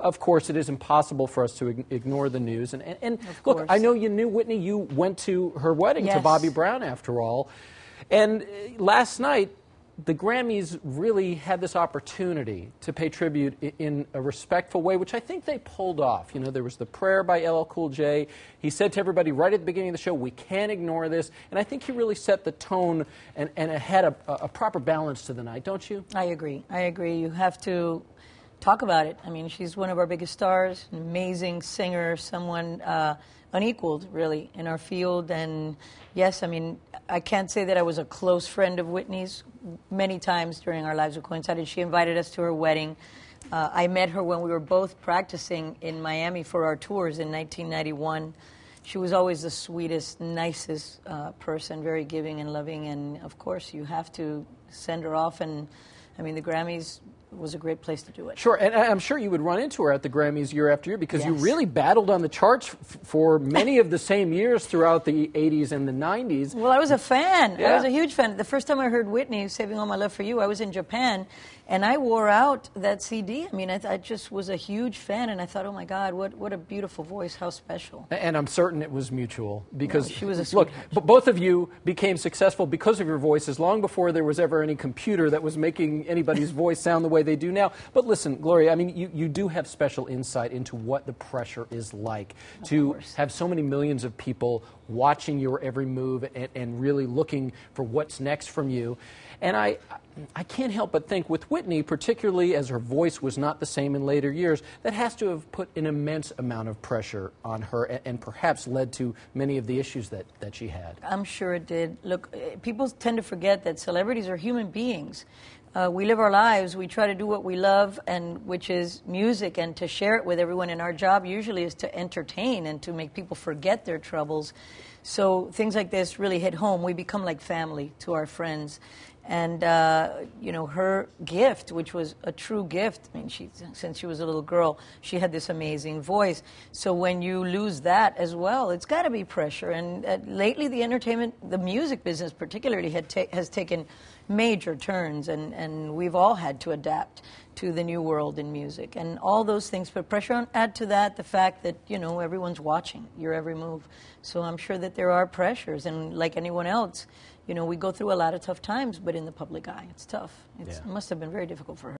of course, it is impossible for us to ignore the news. And look, I know you knew Whitney. You went to her wedding to Bobby Brown, after all. And last night, the Grammys really had this opportunity to pay tribute in a respectful way, which I think they pulled off. You know, there was the prayer by LL Cool J. He said to everybody right at the beginning of the show, we can't ignore this. And I think he really set the tone and had a proper balance to the night, don't you? I agree. I agree. You have to talk about it. I mean, she's one of our biggest stars, an amazing singer, someone unequaled, really, in our field. And yes, I mean, I can't say that I was a close friend of Whitney's. Many times during our lives we coincided. She invited us to her wedding. I met her when we were both practicing in Miami for our tours in 1991. She was always the sweetest, nicest person, very giving and loving. And, of course, you have to send her off. And, I mean, the Grammys was a great place to do it. Sure, and I'm sure you would run into her at the Grammys year after year because you really battled on the charts for many of the same years throughout the 80s and the 90s. Well, I was a fan. I was a huge fan. The first time I heard Whitney, Saving All My Love for You, I was in Japan, and I wore out that CD. I mean, I just was a huge fan, and I thought, oh, my God, what a beautiful voice, how special. And I'm certain it was mutual because, she was a look, both of you became successful because of your voices long before there was ever any computer that was making anybody's voice sound the way they do now. But listen, Gloria, I mean, you do have special insight into what the pressure is like to have so many millions of people watching your every move and really looking for what's next from you. And I can't help but think with Whitney, particularly as her voice was not the same in later years, that has to have put an immense amount of pressure on her and perhaps led to many of the issues that she had. I'm sure it did. Look, people tend to forget that celebrities are human beings. We live our lives, we try to do what we love, and which is music, and to share it with everyone. And our job usually is to entertain and to make people forget their troubles. So things like this really hit home. We become like family to our friends. And, you know, her gift, which was a true gift, I mean, since she was a little girl, she had this amazing voice. So when you lose that as well, it's got to be pressure. And lately the entertainment, the music business particularly, has taken major turns, and we've all had to adapt to the new world in music. And all those things put pressure on. Add to that the fact that, you know, everyone's watching your every move. So I'm sure that there are pressures, and like anyone else, you know, we go through a lot of tough times, but in the public eye, it's tough. It must have been very difficult for her.